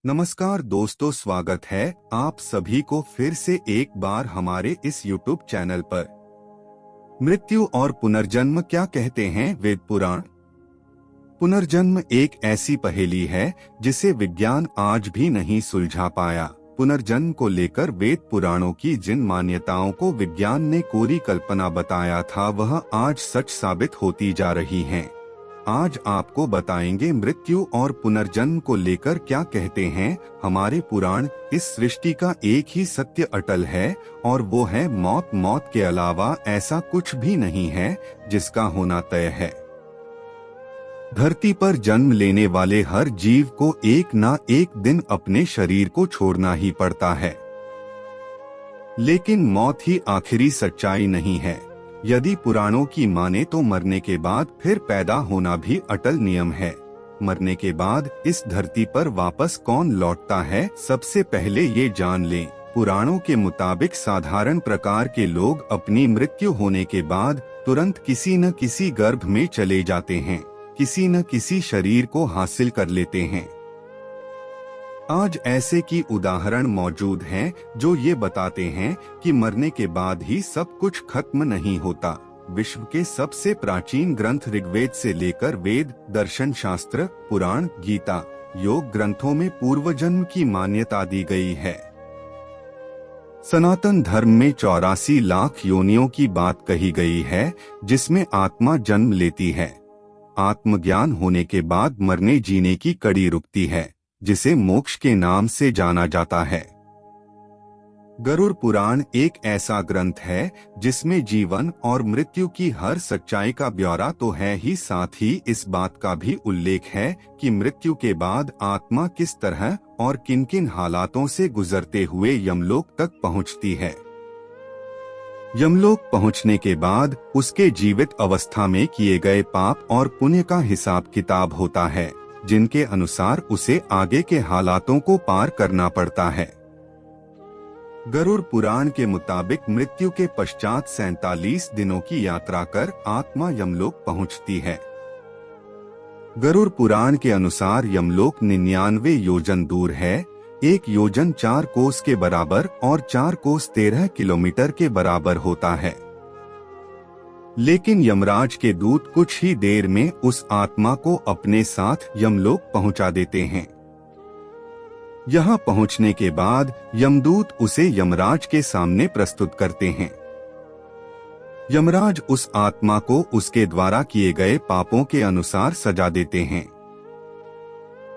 नमस्कार दोस्तों, स्वागत है आप सभी को फिर से एक बार हमारे इस YouTube चैनल पर। मृत्यु और पुनर्जन्म क्या कहते हैं वेद पुराण। पुनर्जन्म एक ऐसी पहेली है जिसे विज्ञान आज भी नहीं सुलझा पाया। पुनर्जन्म को लेकर वेद पुराणों की जिन मान्यताओं को विज्ञान ने कोरी कल्पना बताया था वह आज सच साबित होती जा रही हैं। आज आपको बताएंगे मृत्यु और पुनर्जन्म को लेकर क्या कहते हैं हमारे पुराण। इस सृष्टि का एक ही सत्य अटल है और वो है मौत। मौत के अलावा ऐसा कुछ भी नहीं है जिसका होना तय है। धरती पर जन्म लेने वाले हर जीव को एक ना एक दिन अपने शरीर को छोड़ना ही पड़ता है, लेकिन मौत ही आखिरी सच्चाई नहीं है। यदि पुराणों की माने तो मरने के बाद फिर पैदा होना भी अटल नियम है। मरने के बाद इस धरती पर वापस कौन लौटता है, सबसे पहले ये जान लें। पुराणों के मुताबिक साधारण प्रकार के लोग अपनी मृत्यु होने के बाद तुरंत किसी न किसी गर्भ में चले जाते हैं, किसी न किसी शरीर को हासिल कर लेते हैं। आज ऐसे की उदाहरण मौजूद हैं जो ये बताते हैं कि मरने के बाद ही सब कुछ खत्म नहीं होता। विश्व के सबसे प्राचीन ग्रंथ ऋग्वेद से लेकर वेद, दर्शन शास्त्र, पुराण, गीता, योग ग्रंथों में पूर्व जन्म की मान्यता दी गई है। सनातन धर्म में 84 लाख योनियों की बात कही गई है जिसमें आत्मा जन्म लेती है। आत्मज्ञान होने के बाद मरने जीने की कड़ी रुकती है, जिसे मोक्ष के नाम से जाना जाता है। गरुड़ पुराण एक ऐसा ग्रंथ है जिसमें जीवन और मृत्यु की हर सच्चाई का ब्यौरा तो है ही, साथ ही इस बात का भी उल्लेख है कि मृत्यु के बाद आत्मा किस तरह और किन किन हालातों से गुजरते हुए यमलोक तक पहुंचती है। यमलोक पहुंचने के बाद उसके जीवित अवस्था में किए गए पाप और पुण्य का हिसाब किताब होता है, जिनके अनुसार उसे आगे के हालातों को पार करना पड़ता है। गरुड़ पुराण के मुताबिक मृत्यु के पश्चात 47 दिनों की यात्रा कर आत्मा यमलोक पहुंचती है। गरुड़ पुराण के अनुसार यमलोक 99 योजन दूर है। 1 योजन 4 कोस के बराबर और 4 कोस 13 किलोमीटर के बराबर होता है। लेकिन यमराज के दूत कुछ ही देर में उस आत्मा को अपने साथ यमलोक पहुंचा देते हैं। यहां पहुंचने के बाद यमदूत उसे यमराज के सामने प्रस्तुत करते हैं। यमराज उस आत्मा को उसके द्वारा किए गए पापों के अनुसार सजा देते हैं।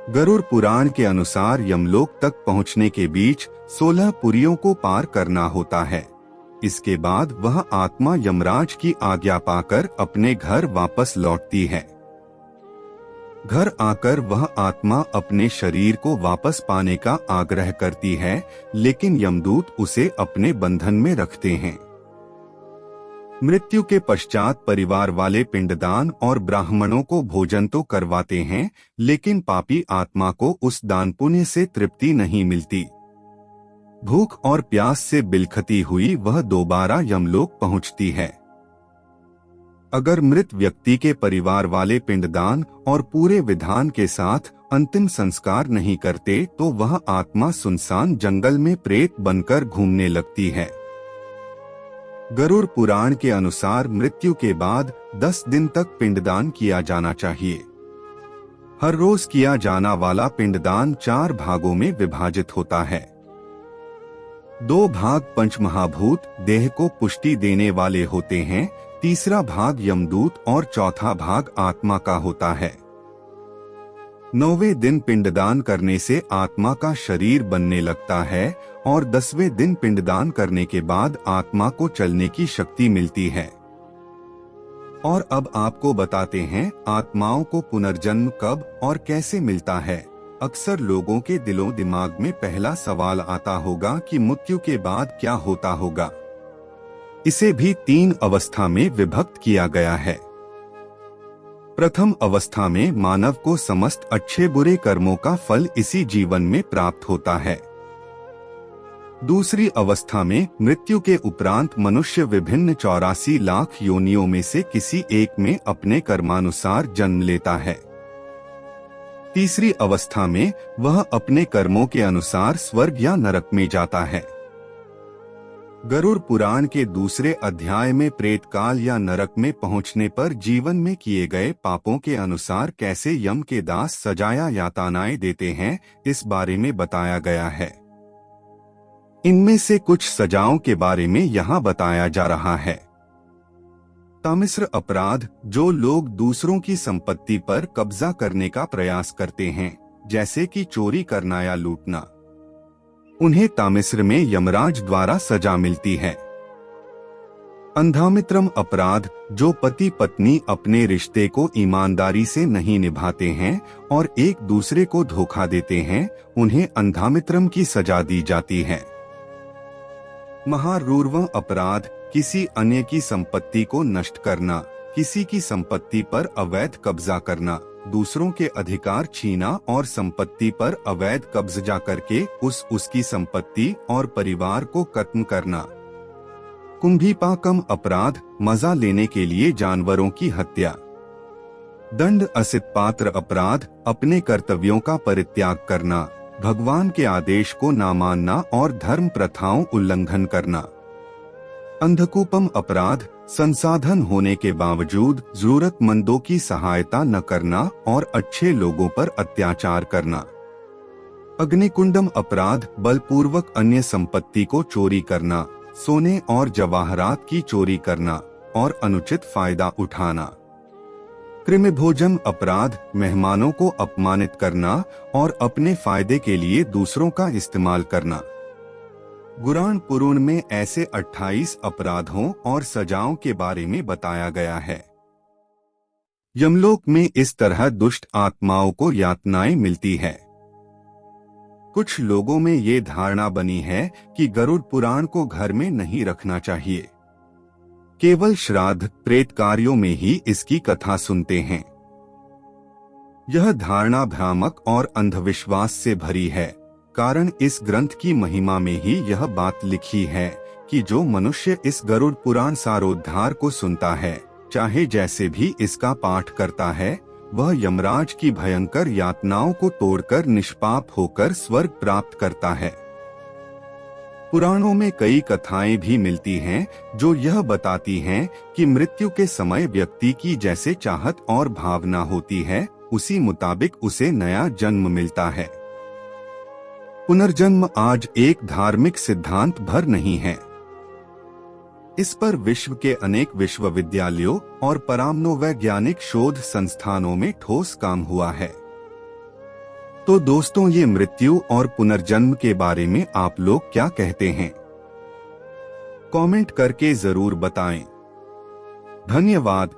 गरुड़ पुराण के अनुसार यमलोक तक पहुंचने के बीच 16 पुरियों को पार करना होता है। इसके बाद वह आत्मा यमराज की आज्ञा पाकर अपने घर वापस लौटती है। घर आकर वह आत्मा अपने शरीर को वापस पाने का आग्रह करती है, लेकिन यमदूत उसे अपने बंधन में रखते हैं। मृत्यु के पश्चात परिवार वाले पिंडदान और ब्राह्मणों को भोजन तो करवाते हैं, लेकिन पापी आत्मा को उस दान पुण्य से तृप्ति नहीं मिलती। भूख और प्यास से बिलखती हुई वह दोबारा यमलोक पहुंचती है। अगर मृत व्यक्ति के परिवार वाले पिंडदान और पूरे विधान के साथ अंतिम संस्कार नहीं करते तो वह आत्मा सुनसान जंगल में प्रेत बनकर घूमने लगती है। गरुड़ पुराण के अनुसार मृत्यु के बाद 10 दिन तक पिंडदान किया जाना चाहिए। हर रोज किया जाना वाला पिंडदान 4 भागों में विभाजित होता है। 2 भाग पंचमहाभूत देह को पुष्टि देने वाले होते हैं, तीसरा भाग यमदूत और चौथा भाग आत्मा का होता है। 9वें दिन पिंडदान करने से आत्मा का शरीर बनने लगता है और 10वें दिन पिंडदान करने के बाद आत्मा को चलने की शक्ति मिलती है। और अब आपको बताते हैं आत्माओं को पुनर्जन्म कब और कैसे मिलता है। अक्सर लोगों के दिलों दिमाग में पहला सवाल आता होगा कि मृत्यु के बाद क्या होता होगा। इसे भी 3 अवस्था में विभक्त किया गया है। प्रथम अवस्था में मानव को समस्त अच्छे बुरे कर्मों का फल इसी जीवन में प्राप्त होता है। दूसरी अवस्था में मृत्यु के उपरांत मनुष्य विभिन्न 84 लाख योनियों में से किसी एक में अपने कर्मानुसार जन्म लेता है। तीसरी अवस्था में वह अपने कर्मों के अनुसार स्वर्ग या नरक में जाता है। गरुड़ पुराण के दूसरे अध्याय में प्रेतकाल या नरक में पहुंचने पर जीवन में किए गए पापों के अनुसार कैसे यम के दास सजाया यातनाएं देते हैं, इस बारे में बताया गया है। इनमें से कुछ सजाओं के बारे में यहाँ बताया जा रहा है। तामिश्र अपराध, जो लोग दूसरों की संपत्ति पर कब्जा करने का प्रयास करते हैं, जैसे कि चोरी करना या लूटना, उन्हें तामिश्र में यमराज द्वारा सजा मिलती है। अंधामित्रम अपराध, जो पति पत्नी अपने रिश्ते को ईमानदारी से नहीं निभाते हैं और एक दूसरे को धोखा देते हैं, उन्हें अंधामित्रम की सजा दी जाती है। महारूर्व अपराध, किसी अन्य की संपत्ति को नष्ट करना, किसी की संपत्ति पर अवैध कब्जा करना, दूसरों के अधिकार छीना और संपत्ति पर अवैध कब्जा करके उसकी संपत्ति और परिवार को खत्म करना। कुंभीपाकम अपराध, मजा लेने के लिए जानवरों की हत्या। दंड असितपात्र अपराध, अपने कर्तव्यों का परित्याग करना, भगवान के आदेश को ना मानना और धर्म प्रथाओं उल्लंघन करना। अंधकूपम अपराध, संसाधन होने के बावजूद जरूरतमंदों की सहायता न करना और अच्छे लोगों पर अत्याचार करना। अग्निकुंडम अपराध, बलपूर्वक अन्य संपत्ति को चोरी करना, सोने और जवाहरात की चोरी करना और अनुचित फायदा उठाना। कृमिभोजम अपराध, मेहमानों को अपमानित करना और अपने फायदे के लिए दूसरों का इस्तेमाल करना। गुराण पुराण में ऐसे 28 अपराधों और सजाओं के बारे में बताया गया है। यमलोक में इस तरह दुष्ट आत्माओं को यातनाएं मिलती है। कुछ लोगों में ये धारणा बनी है कि गरुड़ पुराण को घर में नहीं रखना चाहिए। केवल श्राद्ध प्रेत कार्यों में ही इसकी कथा सुनते हैं। यह धारणा भ्रामक और अंधविश्वास से भरी है, कारण इस ग्रंथ की महिमा में ही यह बात लिखी है कि जो मनुष्य इस गरुड़ पुराण सारोद्धार को सुनता है, चाहे जैसे भी इसका पाठ करता है, वह यमराज की भयंकर यातनाओं को तोड़कर निष्पाप होकर स्वर्ग प्राप्त करता है। पुराणों में कई कथाएं भी मिलती हैं जो यह बताती हैं कि मृत्यु के समय व्यक्ति की जैसे चाहत और भावना होती है, उसी मुताबिक उसे नया जन्म मिलता है। पुनर्जन्म आज एक धार्मिक सिद्धांत भर नहीं है। इस पर विश्व के अनेक विश्वविद्यालयों और परामनोवैज्ञानिक शोध संस्थानों में ठोस काम हुआ है। तो दोस्तों, ये मृत्यु और पुनर्जन्म के बारे में आप लोग क्या कहते हैं? कमेंट करके जरूर बताएं। धन्यवाद।